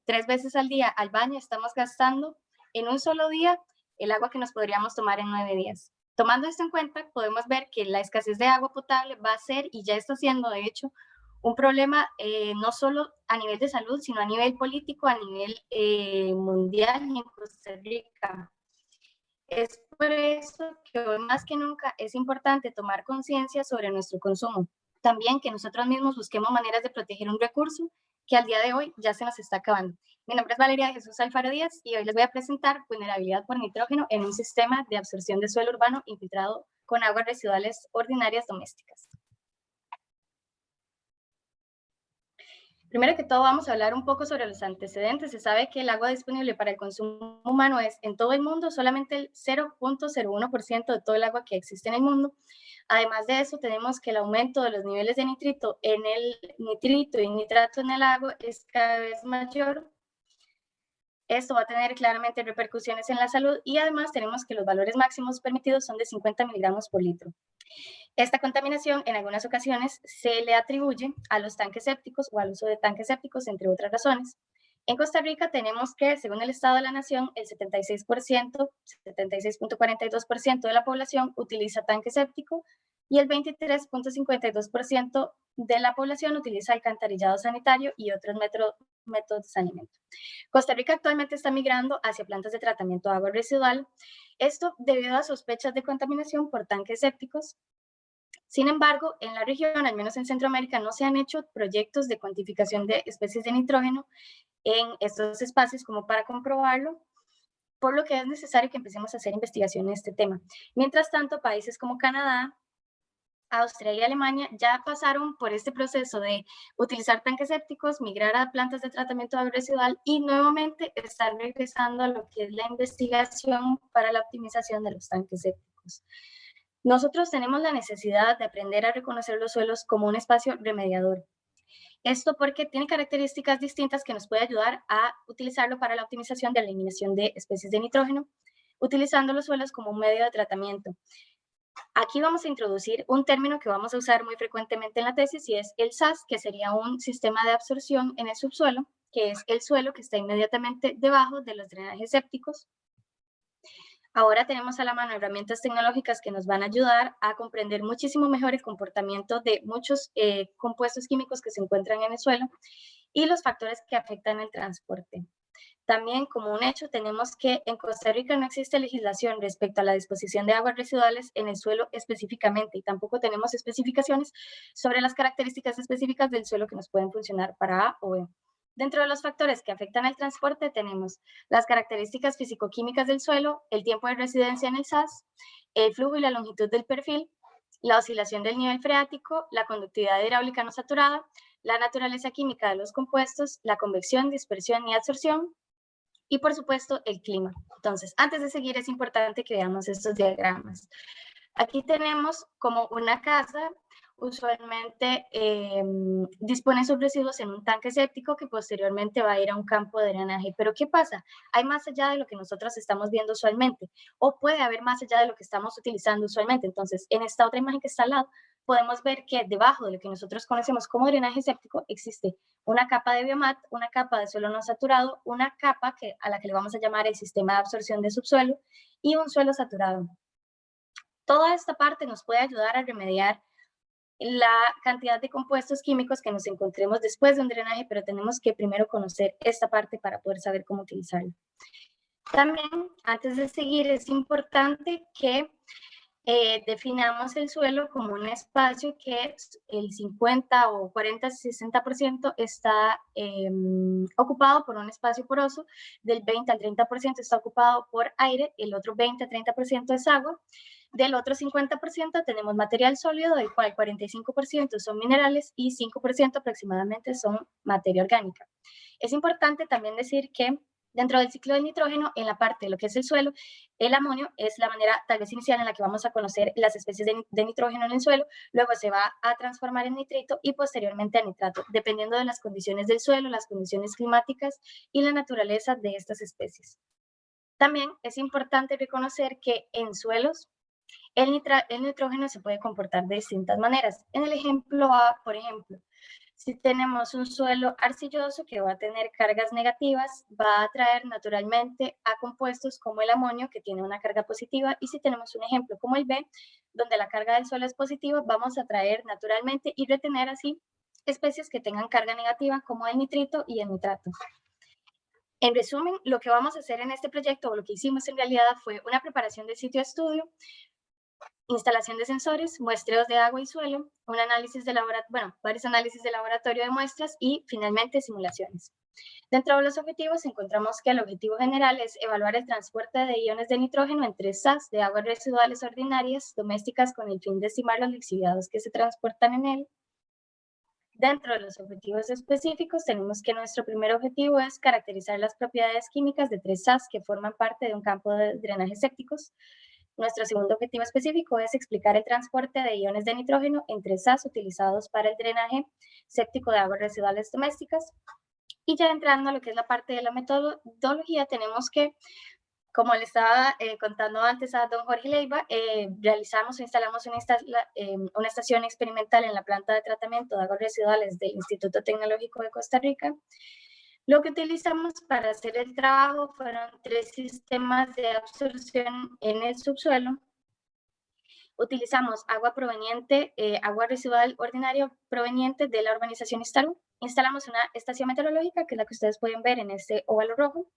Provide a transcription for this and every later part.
3 veces al día al baño, estamos gastando en un solo día el agua que nos podríamos tomar en 9 días. Tomando esto en cuenta, podemos ver que la escasez de agua potable va a ser, y ya está siendo, de hecho, un problema no solo a nivel de salud, sino a nivel político, a nivel mundial y en Costa Rica. Es por eso que hoy más que nunca es importante tomar conciencia sobre nuestro consumo. También que nosotros mismos busquemos maneras de proteger un recurso que al día de hoy ya se nos está acabando. Mi nombre es Valeria Jesús Alfaro Díaz y hoy les voy a presentar vulnerabilidad por nitrógeno en un sistema de absorción de suelo urbano infiltrado con aguas residuales ordinarias domésticas. Primero que todo, vamos a hablar un poco sobre los antecedentes. Se sabe que el agua disponible para el consumo humano es en todo el mundo solamente el 0.01% de todo el agua que existe en el mundo. Además de eso, tenemos que el aumento de los niveles de nitrito y nitrato en el agua es cada vez mayor. Esto va a tener claramente repercusiones en la salud y además tenemos que los valores máximos permitidos son de 50 miligramos por litro. Esta contaminación en algunas ocasiones se le atribuye a los tanques sépticos o al uso de tanques sépticos, entre otras razones. En Costa Rica tenemos que, según el Estado de la Nación, el 76.42% de la población utiliza tanque séptico y el 23.52% de la población utiliza alcantarillado sanitario y otros métodos de saneamiento. Costa Rica actualmente está migrando hacia plantas de tratamiento de agua residual, esto debido a sospechas de contaminación por tanques sépticos. Sin embargo, en la región, al menos en Centroamérica, no se han hecho proyectos de cuantificación de especies de nitrógeno en estos espacios como para comprobarlo, por lo que es necesario que empecemos a hacer investigación en este tema. Mientras tanto, países como Canadá, Austria y Alemania ya pasaron por este proceso de utilizar tanques sépticos, migrar a plantas de tratamiento de agua residual y nuevamente estar regresando a lo que es la investigación para la optimización de los tanques sépticos. Nosotros tenemos la necesidad de aprender a reconocer los suelos como un espacio remediador. Esto porque tiene características distintas que nos puede ayudar a utilizarlo para la optimización de la eliminación de especies de nitrógeno, utilizando los suelos como un medio de tratamiento. Aquí vamos a introducir un término que vamos a usar muy frecuentemente en la tesis y es el SAS, que sería un sistema de absorción en el subsuelo, que es el suelo que está inmediatamente debajo de los drenajes sépticos. Ahora tenemos a la mano herramientas tecnológicas que nos van a ayudar a comprender muchísimo mejor el comportamiento de muchos compuestos químicos que se encuentran en el suelo y los factores que afectan el transporte. También, como un hecho, tenemos que en Costa Rica no existe legislación respecto a la disposición de aguas residuales en el suelo específicamente y tampoco tenemos especificaciones sobre las características específicas del suelo que nos pueden funcionar para A o B. Dentro de los factores que afectan al transporte tenemos las características físico-químicas del suelo, el tiempo de residencia en el SAS, el flujo y la longitud del perfil, la oscilación del nivel freático, la conductividad hidráulica no saturada, la naturaleza química de los compuestos, la convección, dispersión y absorción, y por supuesto el clima. Entonces, antes de seguir es importante que veamos estos diagramas. Aquí tenemos como una casa, usualmente dispone sus residuos en un tanque séptico que posteriormente va a ir a un campo de drenaje. Pero ¿qué pasa? Hay más allá de lo que nosotros estamos viendo usualmente, o puede haber más allá de lo que estamos utilizando usualmente. Entonces, en esta otra imagen que está al lado, podemos ver que debajo de lo que nosotros conocemos como drenaje séptico existe una capa de biomat, una capa de suelo no saturado, una capa a la que le vamos a llamar el sistema de absorción de subsuelo y un suelo saturado. Toda esta parte nos puede ayudar a remediar la cantidad de compuestos químicos que nos encontremos después de un drenaje, pero tenemos que primero conocer esta parte para poder saber cómo utilizarlo. También, antes de seguir, es importante que definamos el suelo como un espacio que el 50 o 40, 60% está ocupado por un espacio poroso, del 20 al 30% está ocupado por aire, el otro 20 a 30% es agua, del otro 50% tenemos material sólido, del cual 45% son minerales y 5% aproximadamente son materia orgánica. Es importante también decir que dentro del ciclo del nitrógeno, en la parte de lo que es el suelo, el amonio es la manera tal vez inicial en la que vamos a conocer las especies de nitrógeno en el suelo, luego se va a transformar en nitrito y posteriormente a nitrato, dependiendo de las condiciones del suelo, las condiciones climáticas y la naturaleza de estas especies. También es importante reconocer que en suelos el nitrógeno se puede comportar de distintas maneras. En el ejemplo A, por ejemplo, Si tenemos un suelo arcilloso que va a tener cargas negativas, va a atraer naturalmente a compuestos como el amonio, que tiene una carga positiva, y si tenemos un ejemplo como el B, donde la carga del suelo es positiva, vamos a atraer naturalmente y retener así especies que tengan carga negativa como el nitrito y el nitrato. En resumen, lo que vamos a hacer en este proyecto, o lo que hicimos en realidad, fue una preparación de sitio de estudio, instalación de sensores, muestreos de agua y suelo, un análisis de varios análisis de laboratorio de muestras y finalmente simulaciones. Dentro de los objetivos encontramos que el objetivo general es evaluar el transporte de iones de nitrógeno en 3 SAS de aguas residuales ordinarias domésticas con el fin de estimar los lixiviados que se transportan en él. Dentro de los objetivos específicos tenemos que nuestro primer objetivo es caracterizar las propiedades químicas de 3 SAS que forman parte de un campo de drenaje sépticos. Nuestro segundo objetivo específico es explicar el transporte de iones de nitrógeno entre SAS utilizados para el drenaje séptico de aguas residuales domésticas. Y ya entrando a lo que es la parte de la metodología, tenemos que, como le estaba contando antes a don Jorge Leiva, realizamos o instalamos una estación experimental en la planta de tratamiento de aguas residuales del Instituto Tecnológico de Costa Rica. Lo que utilizamos para hacer el trabajo fueron 3 sistemas de absorción en el subsuelo. Utilizamos agua residual ordinaria proveniente de la urbanización Iztaru. Instalamos una estación meteorológica, que es la que ustedes pueden ver en este óvalo rojo.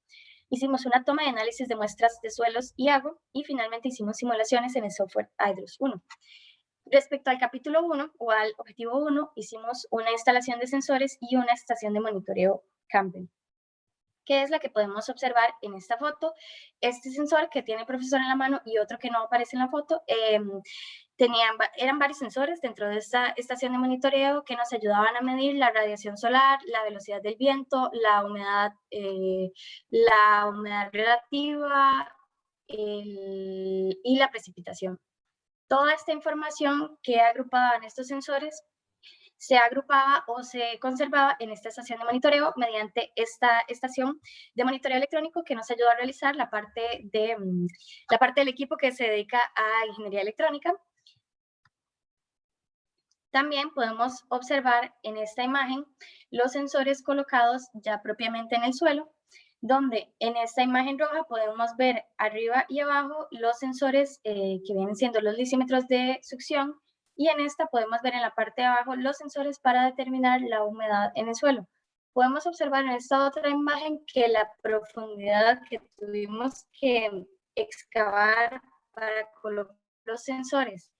Hicimos una toma de análisis de muestras de suelos y agua y finalmente hicimos simulaciones en el software Hydrus 1. Respecto al capítulo 1 o al objetivo 1, hicimos una instalación de sensores y una estación de monitoreo Campbell, que es la que podemos observar en esta foto. Este sensor que tiene el profesor en la mano y otro que no aparece en la foto, eran varios sensores dentro de esta estación de monitoreo que nos ayudaban a medir la radiación solar, la velocidad del viento, la humedad relativa y la precipitación. Toda esta información que agrupada en estos sensores se agrupaba o se conservaba en esta estación de monitoreo mediante esta estación de monitoreo electrónico que nos ayudó a realizar la parte del equipo que se dedica a ingeniería electrónica. También podemos observar en esta imagen los sensores colocados ya propiamente en el suelo, donde en esta imagen roja podemos ver arriba y abajo los sensores que vienen siendo los lisímetros de succión, y en esta podemos ver en la parte de abajo los sensores para determinar la humedad en el suelo. Podemos observar en esta otra imagen que la profundidad que tuvimos que excavar para colocar los sensores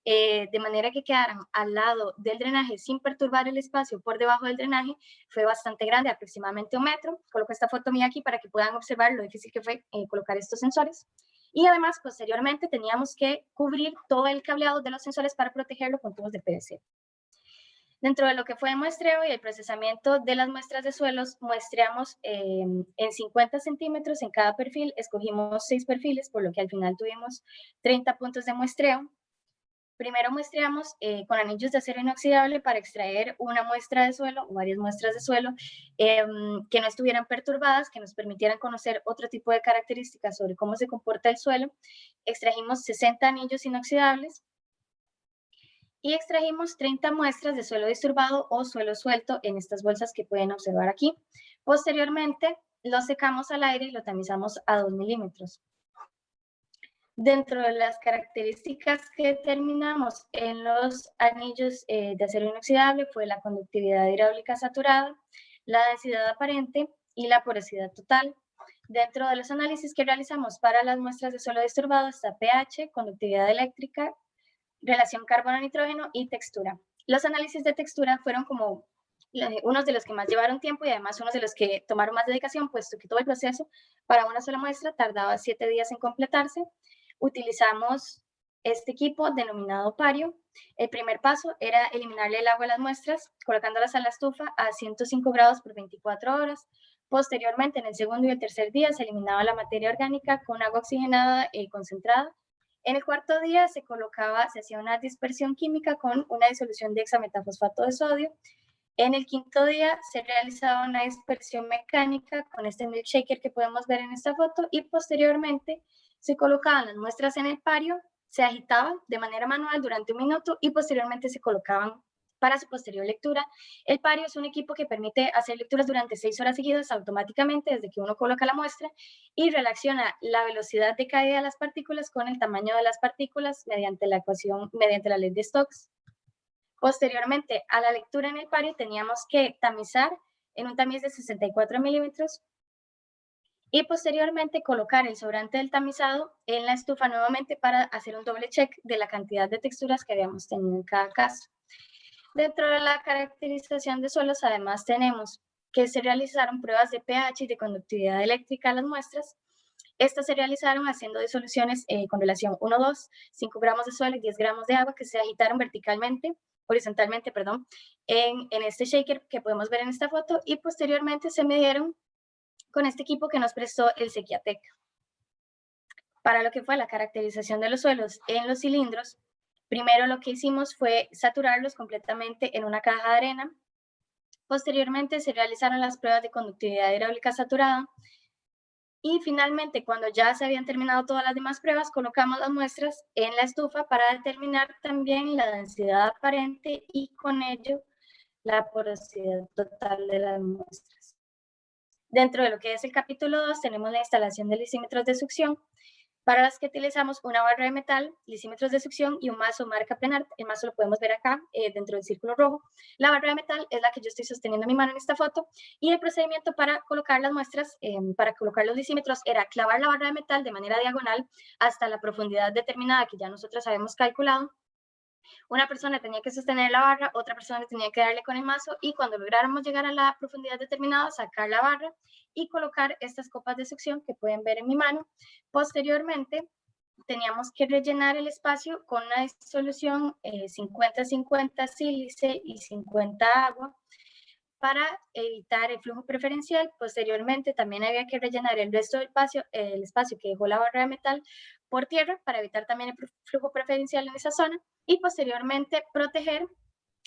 de manera que quedaran al lado del drenaje sin perturbar el espacio por debajo del drenaje, fue bastante grande, aproximadamente 1 metro. Coloco esta foto mía aquí para que puedan observar lo difícil que fue colocar estos sensores. Y además, posteriormente, teníamos que cubrir todo el cableado de los sensores para protegerlo con tubos de PVC. Dentro de lo que fue el muestreo y el procesamiento de las muestras de suelos, muestreamos en 50 centímetros en cada perfil. Escogimos 6 perfiles, por lo que al final tuvimos 30 puntos de muestreo. Primero muestreamos con anillos de acero inoxidable para extraer una muestra de suelo o varias muestras de suelo que no estuvieran perturbadas, que nos permitieran conocer otro tipo de características sobre cómo se comporta el suelo. Extrajimos 60 anillos inoxidables y extrajimos 30 muestras de suelo disturbado o suelo suelto en estas bolsas que pueden observar aquí. Posteriormente, lo secamos al aire y lo tamizamos a 2 milímetros. Dentro de las características que determinamos en los anillos de acero inoxidable fue la conductividad hidráulica saturada, la densidad aparente y la porosidad total. Dentro de los análisis que realizamos para las muestras de suelo disturbado está pH, conductividad eléctrica, relación carbono-nitrógeno y textura. Los análisis de textura fueron como unos de los que más llevaron tiempo y además unos de los que tomaron más dedicación, puesto que todo el proceso para una sola muestra tardaba 7 días en completarse. Utilizamos este equipo denominado Pario. El primer paso era eliminarle el agua a las muestras, colocándolas a la estufa a 105 grados por 24 horas. Posteriormente, en el segundo y el tercer día, se eliminaba la materia orgánica con agua oxigenada concentrada. En el cuarto día se hacía una dispersión química con una disolución de hexametafosfato de sodio. En el quinto día se realizaba una dispersión mecánica con este milkshaker que podemos ver en esta foto y posteriormente se colocaban las muestras en el pario, se agitaban de manera manual durante 1 minuto y posteriormente se colocaban para su posterior lectura. El Pario es un equipo que permite hacer lecturas durante 6 horas seguidas automáticamente desde que uno coloca la muestra y relaciona la velocidad de caída de las partículas con el tamaño de las partículas mediante la ley de Stokes. Posteriormente a la lectura en el Pario teníamos que tamizar en un tamiz de 64 milímetros y posteriormente colocar el sobrante del tamizado en la estufa nuevamente para hacer un doble check de la cantidad de texturas que habíamos tenido en cada caso. Dentro de la caracterización de suelos, además, tenemos que se realizaron pruebas de pH y de conductividad eléctrica a las muestras. Estas se realizaron haciendo disoluciones con relación 1-2, 5 gramos de suelo y 10 gramos de agua que se agitaron horizontalmente, en este shaker que podemos ver en esta foto, y posteriormente se midieron con este equipo que nos prestó el Sequiatec. Para lo que fue la caracterización de los suelos en los cilindros, primero lo que hicimos fue saturarlos completamente en una caja de arena. Posteriormente se realizaron las pruebas de conductividad hidráulica saturada. Y finalmente, cuando ya se habían terminado todas las demás pruebas, colocamos las muestras en la estufa para determinar también la densidad aparente y con ello la porosidad total de las muestras. Dentro de lo que es el capítulo 2 tenemos la instalación de lisímetros de succión, para las que utilizamos una barra de metal, lisímetros de succión y un mazo marca Plenart. El mazo lo podemos ver acá dentro del círculo rojo. La barra de metal es la que yo estoy sosteniendo en mi mano en esta foto, y el procedimiento para colocar las muestras, para colocar los lisímetros, era clavar la barra de metal de manera diagonal hasta la profundidad determinada que ya nosotros habíamos calculado. Una persona tenía que sostener la barra, otra persona tenía que darle con el mazo, y cuando lográramos llegar a la profundidad determinada, sacar la barra y colocar estas copas de succión que pueden ver en mi mano. Posteriormente, teníamos que rellenar el espacio con una disolución 50-50 sílice y 50 agua para evitar el flujo preferencial. Posteriormente, también había que rellenar el resto del espacio que dejó la barra de metal por tierra para evitar también el flujo preferencial en esa zona, y posteriormente proteger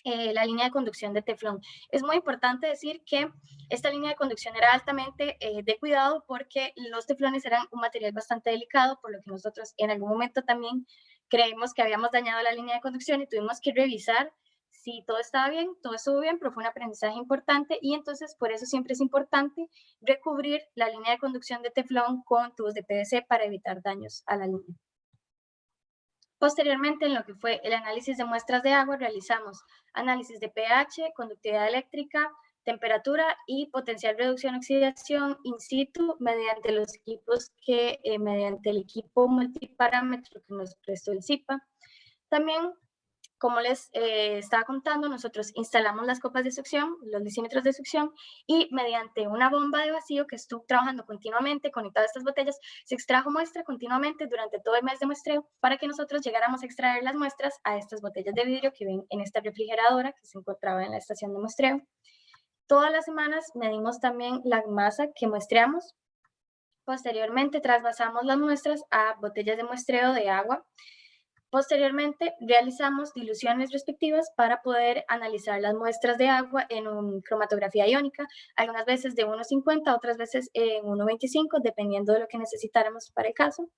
la línea de conducción de teflón. Es muy importante decir que esta línea de conducción era altamente de cuidado, porque los teflones eran un material bastante delicado, por lo que nosotros en algún momento también creímos que habíamos dañado la línea de conducción y tuvimos que revisar si todo estaba bien, todo estuvo bien, pero fue un aprendizaje importante, y entonces por eso siempre es importante recubrir la línea de conducción de teflón con tubos de PVC para evitar daños a la línea. Posteriormente, en lo que fue el análisis de muestras de agua, realizamos análisis de pH, conductividad eléctrica, temperatura y potencial reducción oxidación in situ mediante los equipos mediante el equipo multiparámetro que nos prestó el CIPA. También, como les estaba contando, nosotros instalamos las copas de succión, los lisímetros de succión, y mediante una bomba de vacío que estuvo trabajando continuamente conectada a estas botellas, se extrajo muestra continuamente durante todo el mes de muestreo para que nosotros llegáramos a extraer las muestras a estas botellas de vidrio que ven en esta refrigeradora que se encontraba en la estación de muestreo. Todas las semanas medimos también la masa que muestreamos. Posteriormente trasvasamos las muestras a botellas de muestreo de agua. Posteriormente, realizamos diluciones respectivas para poder analizar las muestras de agua en cromatografía iónica, algunas veces de 1,50, otras veces en 1,25, dependiendo de lo que necesitáramos para el caso.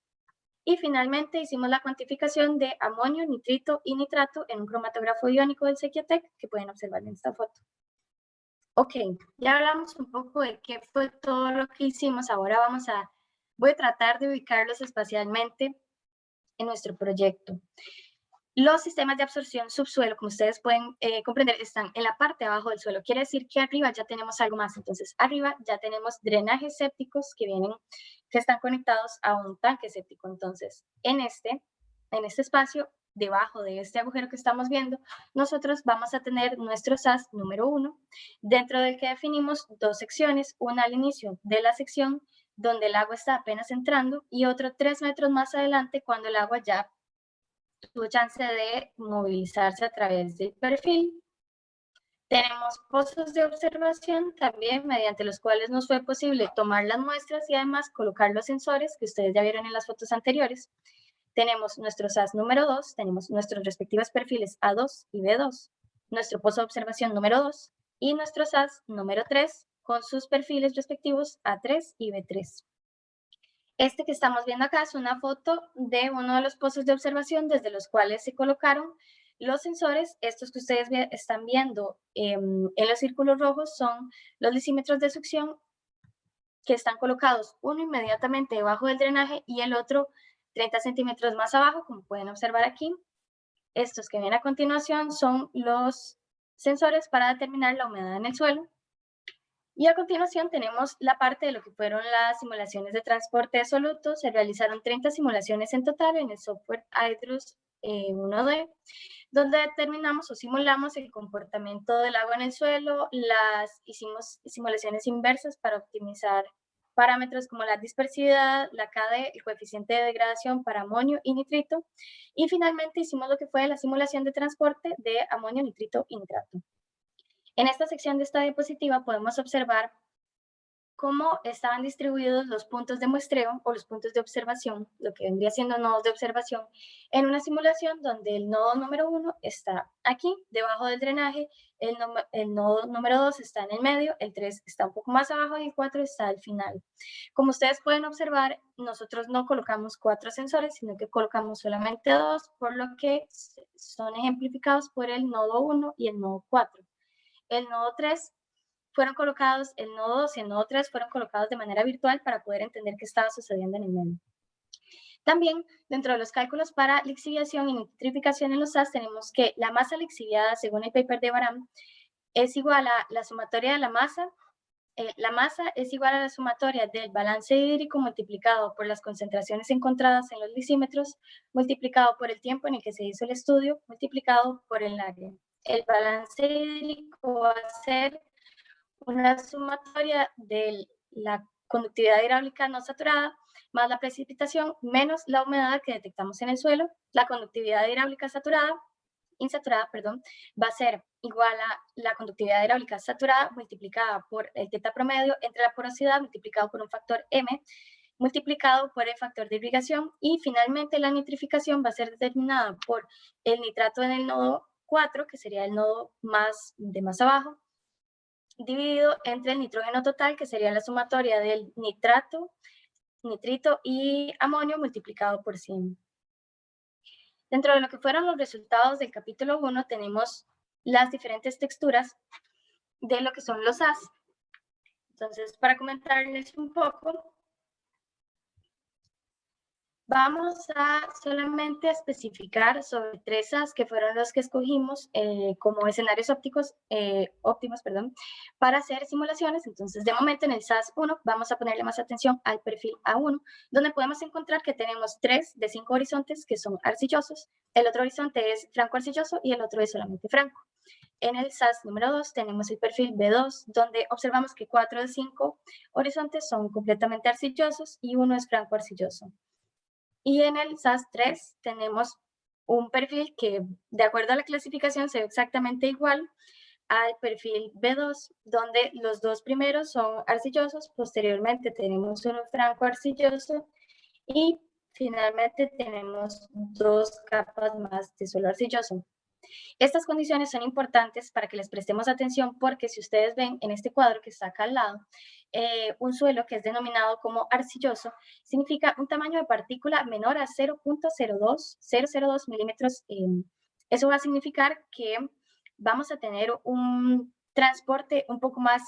Y finalmente hicimos la cuantificación de amonio, nitrito y nitrato en un cromatógrafo iónico del Sequiatec, que pueden observar en esta foto. Ok, ya hablamos un poco de qué fue todo lo que hicimos. Ahora voy a tratar de ubicarlos espacialmente en nuestro proyecto. Los sistemas de absorción subsuelo, como ustedes pueden comprender, están en la parte de abajo del suelo. Quiere decir que arriba ya tenemos algo más. Entonces, arriba ya tenemos drenajes sépticos que están conectados a un tanque séptico. Entonces, en este espacio, debajo de este agujero que estamos viendo, nosotros vamos a tener nuestro SAS número 1, dentro del que definimos dos secciones, una al inicio de la sección, donde el agua está apenas entrando, y otro 3 metros más adelante, cuando el agua ya tuvo chance de movilizarse a través del perfil. Tenemos pozos de observación también, mediante los cuales nos fue posible tomar las muestras y además colocar los sensores que ustedes ya vieron en las fotos anteriores. Tenemos nuestro SAS número 2, tenemos nuestros respectivos perfiles A2 y B2, nuestro pozo de observación número 2 y nuestro SAS número 3 con sus perfiles respectivos A3 y B3. Este que estamos viendo acá es una foto de uno de los pozos de observación desde los cuales se colocaron Los sensores, estos que ustedes están viendo en los círculos rojos, son los lisímetros de succión que están colocados, uno inmediatamente debajo del drenaje y el otro 30 centímetros más abajo, como pueden observar aquí. Estos que ven a continuación son los sensores para determinar la humedad en el suelo. Y a continuación tenemos la parte de lo que fueron las simulaciones de transporte de solutos. Se realizaron 30 simulaciones en total en el software Hydrus 1D, donde determinamos o simulamos el comportamiento del agua en el suelo. Hicimos simulaciones inversas para optimizar parámetros como la dispersividad, la KD, el coeficiente de degradación para amonio y nitrito. Y finalmente hicimos lo que fue la simulación de transporte de amonio, nitrito y nitrato. En esta sección de esta diapositiva podemos observar cómo estaban distribuidos los puntos de muestreo o los puntos de observación, lo que vendría siendo nodos de observación, en una simulación donde el nodo número 1 está aquí, debajo del drenaje, el nodo número 2 está en el medio, el 3 está un poco más abajo y el 4 está al final. Como ustedes pueden observar, nosotros no colocamos 4 sensores, sino que colocamos solamente 2, por lo que son ejemplificados por el nodo 1 y el nodo 4. El nodo 3 fueron colocados, el nodo 2 y el nodo 3 fueron colocados de manera virtual para poder entender qué estaba sucediendo en el medio. También, dentro de los cálculos para lixiviación y nitrificación en los SAS, tenemos que la masa lixiviada, según el paper de Baram, es igual a la sumatoria de la masa es igual a la sumatoria del balance hídrico multiplicado por las concentraciones encontradas en los lisímetros, multiplicado por el tiempo en el que se hizo el estudio, multiplicado por el área. El balance hídrico va a ser una sumatoria de la conductividad hidráulica no saturada más la precipitación menos la humedad que detectamos en el suelo. La conductividad hidráulica insaturada, va a ser igual a la conductividad hidráulica saturada multiplicada por el teta promedio entre la porosidad multiplicado por un factor M multiplicado por el factor de irrigación, y finalmente la nitrificación va a ser determinada por el nitrato en el nodo 4, que sería el nodo más abajo, dividido entre el nitrógeno total, que sería la sumatoria del nitrito y amonio multiplicado por 100. Dentro de lo que fueron los resultados del capítulo 1 tenemos las diferentes texturas de lo que son los SAS. Entonces, para comentarles un poco, vamos a solamente especificar sobre 3 SAS que fueron los que escogimos como escenarios óptimos para hacer simulaciones. Entonces, de momento en el SAS 1 vamos a ponerle más atención al perfil A1, donde podemos encontrar que tenemos 3 de 5 horizontes que son arcillosos, el otro horizonte es franco arcilloso y el otro es solamente franco. En el SAS número 2 tenemos el perfil B2, donde observamos que 4 de 5 horizontes son completamente arcillosos y uno es franco arcilloso. Y en el SAS 3 tenemos un perfil que, de acuerdo a la clasificación, se ve exactamente igual al perfil B2, donde los dos primeros son arcillosos, posteriormente tenemos uno franco arcilloso y finalmente tenemos 2 capas más de suelo arcilloso. Estas condiciones son importantes para que les prestemos atención, porque si ustedes ven en este cuadro que está acá al lado, un suelo que es denominado como arcilloso significa un tamaño de partícula menor a 0.002 milímetros. Eso va a significar que vamos a tener un transporte un poco más,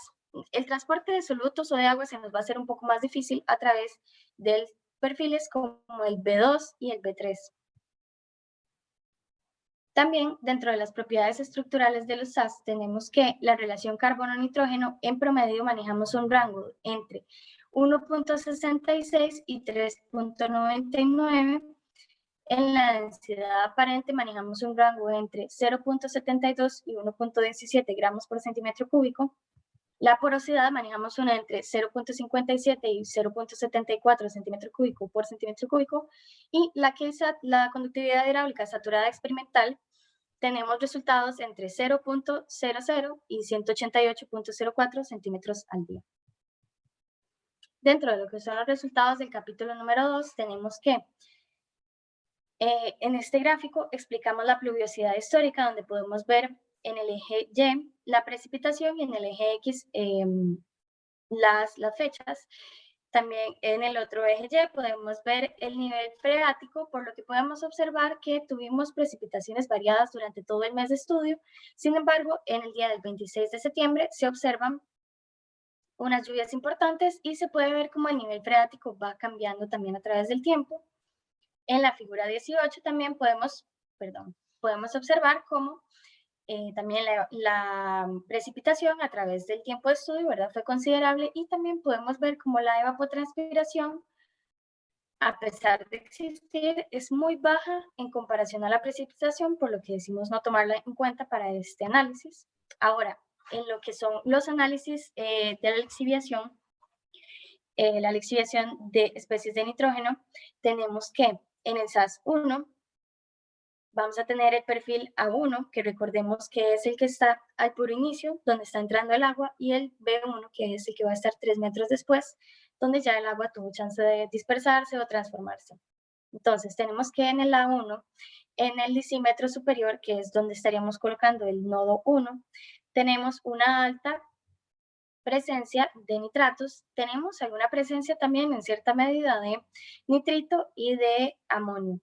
el transporte de solutos o de agua se nos va a hacer un poco más difícil a través de perfiles como el B2 y el B3. También, dentro de las propiedades estructurales de los SAS, tenemos que la relación carbono-nitrógeno en promedio manejamos un rango entre 1.66 y 3.99. En la densidad aparente manejamos un rango entre 0.72 y 1.17 gramos por centímetro cúbico. La porosidad manejamos una entre 0.57 y 0.74 centímetro cúbico por centímetro cúbico. Y la conductividad hidráulica saturada experimental, tenemos resultados entre 0.00 y 188.04 centímetros al día. Dentro de lo que son los resultados del capítulo número 2, tenemos que en este gráfico explicamos la pluviosidad histórica, donde podemos ver en el eje Y la precipitación y en el eje X las fechas. También en el otro eje Y podemos ver el nivel freático, por lo que podemos observar que tuvimos precipitaciones variadas durante todo el mes de estudio. Sin embargo, en el día del 26 de septiembre se observan unas lluvias importantes y se puede ver cómo el nivel freático va cambiando también a través del tiempo. En la figura 18 también podemos observar cómo también la precipitación a través del tiempo de estudio, ¿verdad?, fue considerable, y también podemos ver cómo la evapotranspiración, a pesar de existir, es muy baja en comparación a la precipitación, por lo que decimos no tomarla en cuenta para este análisis. Ahora, en lo que son los análisis de la lixiviación de especies de nitrógeno, tenemos que en el SAS1 vamos a tener el perfil A1, que recordemos que es el que está al puro inicio, donde está entrando el agua, y el B1, que es el que va a estar 3 metros después, donde ya el agua tuvo chance de dispersarse o transformarse. Entonces, tenemos que en el A1, en el lisímetro superior, que es donde estaríamos colocando el nodo 1, tenemos una alta presencia de nitratos, tenemos alguna presencia también en cierta medida de nitrito y de amonio.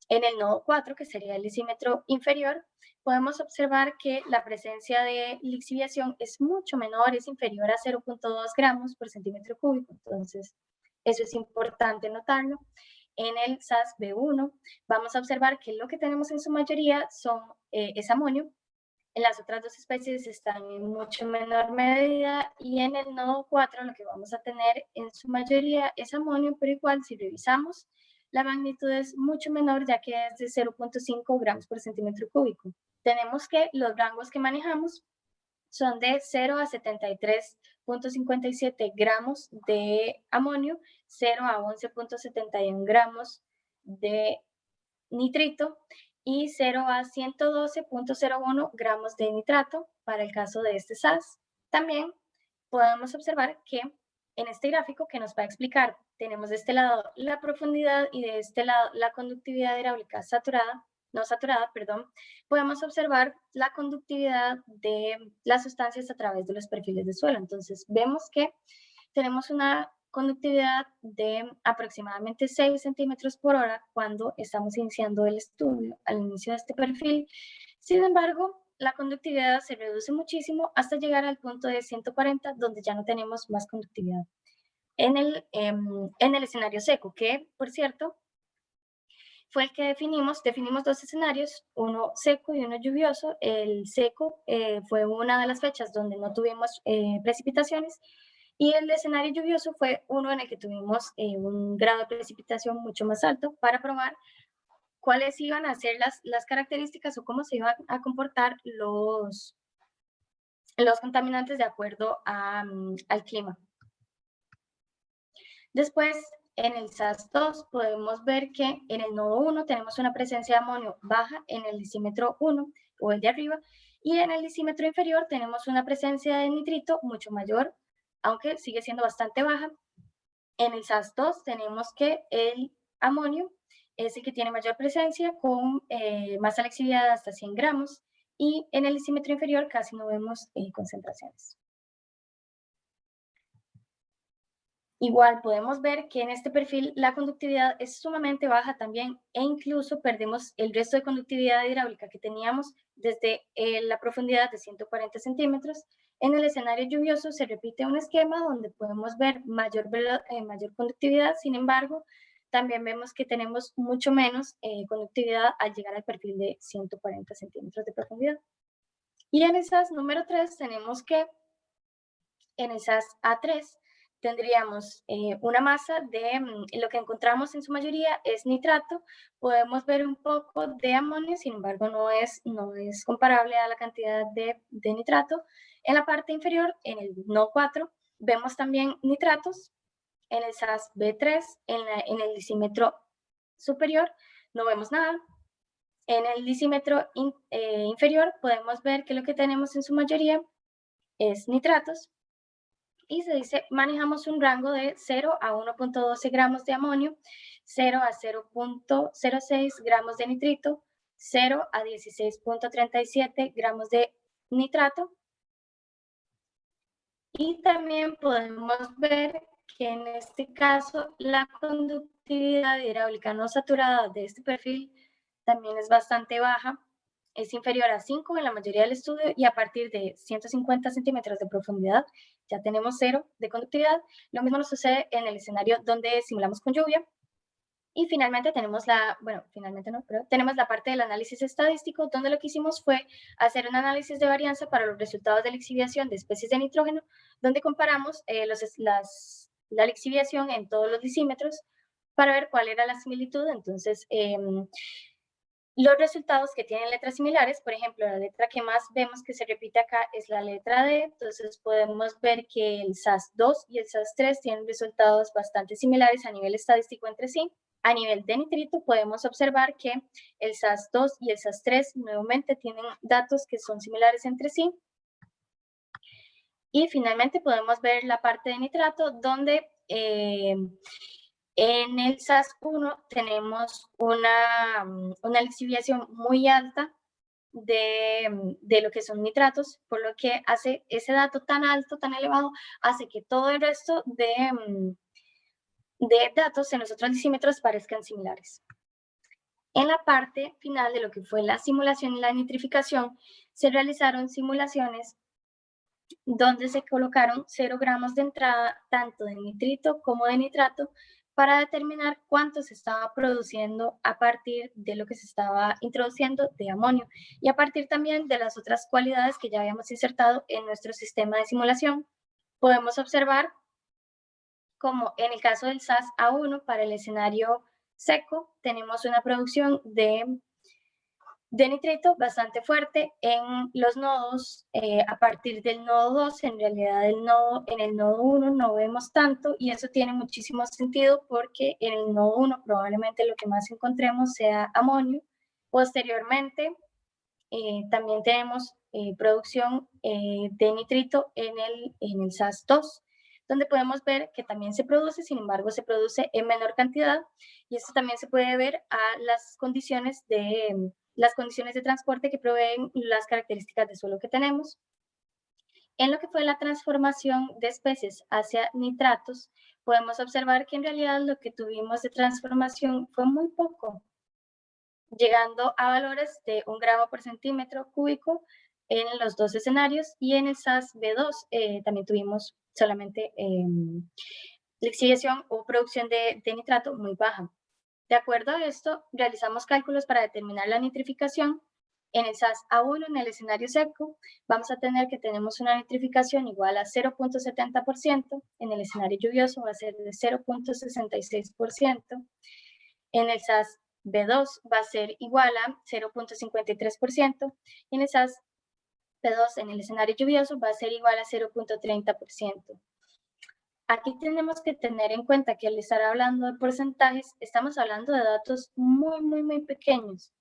En el nodo 4, que sería el lisímetro inferior, podemos observar que la presencia de lixiviación es mucho menor, es inferior a 0.2 gramos por centímetro cúbico, entonces eso es importante notarlo. En el SAS B1 vamos a observar que lo que tenemos en su mayoría es amonio. En las otras dos especies están en mucho menor medida, y en el nodo 4 lo que vamos a tener en su mayoría es amonio, pero igual si revisamos la magnitud es mucho menor, ya que es de 0.5 gramos por centímetro cúbico. Tenemos que los rangos que manejamos son de 0 a 73.57 gramos de amonio, 0 a 11.71 gramos de nitrito y 0 a 112.01 gramos de nitrato para el caso de este SAS. También podemos observar que en este gráfico que nos va a explicar, tenemos de este lado la profundidad y de este lado la conductividad hidráulica no saturada, podemos observar la conductividad de las sustancias a través de los perfiles de suelo. Entonces vemos que tenemos una conductividad de aproximadamente 6 centímetros por hora cuando estamos iniciando el estudio, al inicio de este perfil. Sin embargo, la conductividad se reduce muchísimo hasta llegar al punto de 140, donde ya no tenemos más conductividad. En el escenario seco, que por cierto fue el que definimos dos escenarios, uno seco y uno lluvioso. El seco fue una de las fechas donde no tuvimos precipitaciones, y el escenario lluvioso fue uno en el que tuvimos un grado de precipitación mucho más alto, para probar cuáles iban a ser las características o cómo se iban a comportar los contaminantes de acuerdo al clima. Después, en el SAS2 podemos ver que en el nodo 1 tenemos una presencia de amonio baja en el lisímetro 1, o el de arriba, y en el lisímetro inferior tenemos una presencia de nitrito mucho mayor, aunque sigue siendo bastante baja. En el SAS2 tenemos que el amonio es el que tiene mayor presencia, con masa lixiviada hasta 100 gramos, y en el lisímetro inferior casi no vemos concentraciones. Igual podemos ver que en este perfil la conductividad es sumamente baja también, e incluso perdemos el resto de conductividad hidráulica que teníamos desde la profundidad de 140 centímetros. En el escenario lluvioso se repite un esquema donde podemos ver mayor conductividad, sin embargo, también vemos que tenemos mucho menos conductividad al llegar al perfil de 140 centímetros de profundidad. Y en esas número 3 tenemos que en esas A3 tendríamos una masa de, lo que encontramos en su mayoría es nitrato. Podemos ver un poco de amonio, sin embargo no es comparable a la cantidad de nitrato. En la parte inferior, en el nodo 4, vemos también nitratos. En el SAS B3, en el lisímetro superior, no vemos nada. En el lisímetro inferior podemos ver que lo que tenemos en su mayoría es nitratos, y se dice, manejamos un rango de 0 a 1.12 gramos de amonio, 0 a 0.06 gramos de nitrito, 0 a 16.37 gramos de nitrato. Y también podemos ver que en este caso la conductividad hidráulica no saturada de este perfil también es bastante baja, es inferior a 5 en la mayoría del estudio y a partir de 150 centímetros de profundidad ya tenemos 0 de conductividad. Lo mismo nos sucede en el escenario donde simulamos con lluvia. Y finalmente tenemos la, bueno, finalmente no, pero tenemos la parte del análisis estadístico, donde lo que hicimos fue hacer un análisis de varianza para los resultados de la lixiviación de especies de nitrógeno, donde comparamos la lixiviación en todos los lisímetros para ver cuál era la similitud. Entonces, los resultados que tienen letras similares, por ejemplo, la letra que más vemos que se repite acá es la letra D, entonces podemos ver que el SAS2 y el SAS3 tienen resultados bastante similares a nivel estadístico entre sí. A nivel de nitrito podemos observar que el SAS2 y el SAS3 nuevamente tienen datos que son similares entre sí. Y finalmente podemos ver la parte de nitrato, donde en el SAS1 tenemos una lixiviación muy alta de lo que son nitratos, por lo que hace ese dato tan alto, tan elevado, hace que todo el resto de datos en los otros lisímetros parezcan similares. En la parte final de lo que fue la simulación y la nitrificación, se realizaron simulaciones donde se colocaron 0 gramos de entrada tanto de nitrito como de nitrato para determinar cuánto se estaba produciendo a partir de lo que se estaba introduciendo de amonio y a partir también de las otras cualidades que ya habíamos insertado en nuestro sistema de simulación. Podemos observar como en el caso del SAS A1 para el escenario seco tenemos una producción de nitrito bastante fuerte en los nodos. A partir del nodo 2, en realidad en el nodo 1 no vemos tanto, y eso tiene muchísimo sentido porque en el nodo 1 probablemente lo que más encontremos sea amonio. Posteriormente también tenemos producción de nitrito en el SAS2, donde podemos ver que también se produce, sin embargo se produce en menor cantidad, y esto también se puede ver a las condiciones de transporte que proveen las características de suelo que tenemos. En lo que fue la transformación de especies hacia nitratos, podemos observar que en realidad lo que tuvimos de transformación fue muy poco, llegando a valores de 1 gramo por centímetro cúbico en los dos escenarios, y en el SAS B2 también tuvimos solamente lixiviación o producción de nitrato muy baja. De acuerdo a esto, realizamos cálculos para determinar la nitrificación. En el SAS A1, en el escenario seco, vamos a tener que tenemos una nitrificación igual a 0.70%, en el escenario lluvioso va a ser de 0.66%, en el SAS B2 va a ser igual a 0.53%, y en el SAS B2 en el escenario lluvioso va a ser igual a 0.30%. Aquí tenemos que tener en cuenta que al estar hablando de porcentajes, estamos hablando de datos muy pequeños.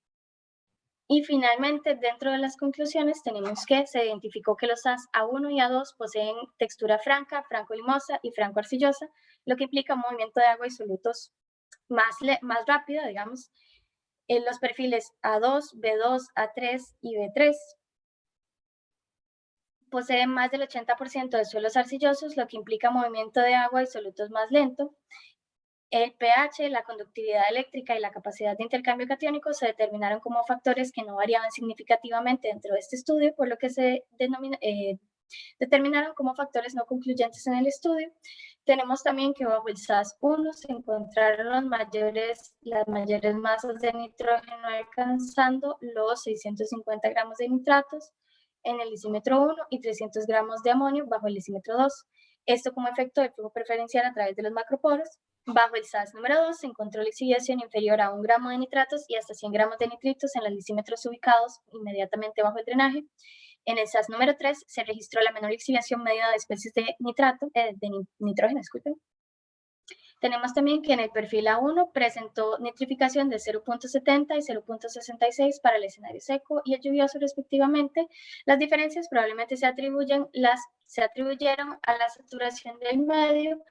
Y finalmente, dentro de las conclusiones, tenemos que se identificó que los SAS A1 y A2 poseen textura franca, franco-limosa y franco-arcillosa, lo que implica un movimiento de agua y solutos más rápido, digamos. En los perfiles A2, B2, A3 y B3 poseen más del 80% de suelos arcillosos, lo que implica movimiento de agua y solutos más lento. El pH, la conductividad eléctrica y la capacidad de intercambio catiónico se determinaron como factores que no variaban significativamente dentro de este estudio, por lo que se determinaron como factores no concluyentes en el estudio. Tenemos también que bajo el SAS1 se encontraron las mayores masas de nitrógeno alcanzando los 650 gramos de nitratos en el lisímetro 1 y 300 gramos de amonio bajo el lisímetro 2. Esto como efecto del flujo preferencial a través de los macroporos. Bajo el SAS número 2 se encontró lixiviación inferior a 1 gramo de nitratos y hasta 100 gramos de nitritos en los lisímetros ubicados inmediatamente bajo el drenaje. En el SAS número 3 se registró la menor lixiviación medida de especies de nitrógeno, disculpen. Tenemos también que en el perfil A1 presentó nitrificación de 0.70 y 0.66 para el escenario seco y el lluvioso respectivamente. Las diferencias probablemente se atribuyeron a la saturación del medio.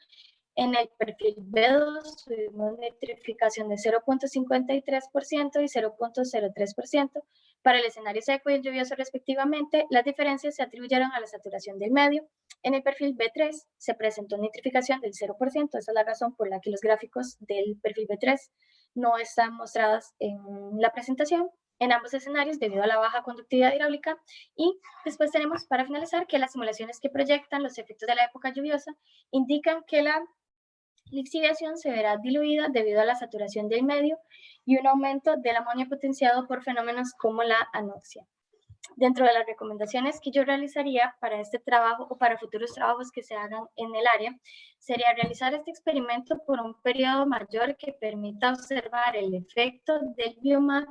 En el perfil B2 tuvimos nitrificación de 0.53% y 0.03%. Para el escenario seco y el lluvioso respectivamente, las diferencias se atribuyeron a la saturación del medio. En el perfil B3 se presentó nitrificación del 0%, esa es la razón por la que los gráficos del perfil B3 no están mostrados en la presentación en ambos escenarios debido a la baja conductividad hidráulica. Y después tenemos, para finalizar, que las simulaciones que proyectan los efectos de la época lluviosa indican que la lixiviación se verá diluida debido a la saturación del medio y un aumento del amonio potenciado por fenómenos como la anoxia. Dentro de las recomendaciones que yo realizaría para este trabajo o para futuros trabajos que se hagan en el área, sería realizar este experimento por un periodo mayor que permita observar el efecto del biomar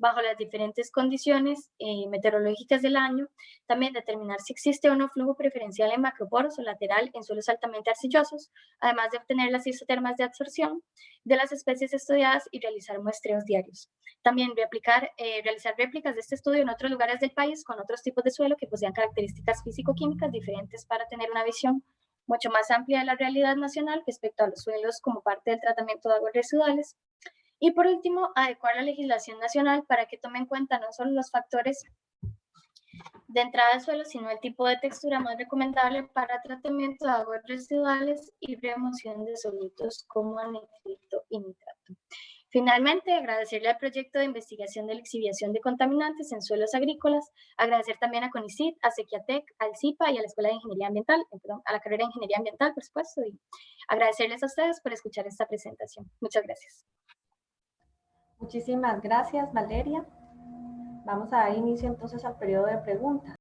bajo las diferentes condiciones meteorológicas del año, también determinar si existe o no flujo preferencial en macroporos o lateral en suelos altamente arcillosos, además de obtener las isotermas de absorción de las especies estudiadas y realizar muestreos diarios. También realizar réplicas de este estudio en otros lugares del país con otros tipos de suelo que posean características físico-químicas diferentes para tener una visión mucho más amplia de la realidad nacional respecto a los suelos como parte del tratamiento de aguas residuales. Y por último, adecuar la legislación nacional para que tome en cuenta no solo los factores de entrada al suelo, sino el tipo de textura más recomendable para tratamiento de aguas residuales y remoción de solutos como nitrito y nitrato. Finalmente, agradecerle al proyecto de investigación de lixiviación de contaminantes en suelos agrícolas, agradecer también a CONICYT, a Sequiatec, al CIPA y a la Escuela de Ingeniería Ambiental, a la carrera de Ingeniería Ambiental, por supuesto, y agradecerles a ustedes por escuchar esta presentación. Muchas gracias. Muchísimas gracias, Valeria. Vamos a dar inicio entonces al periodo de preguntas.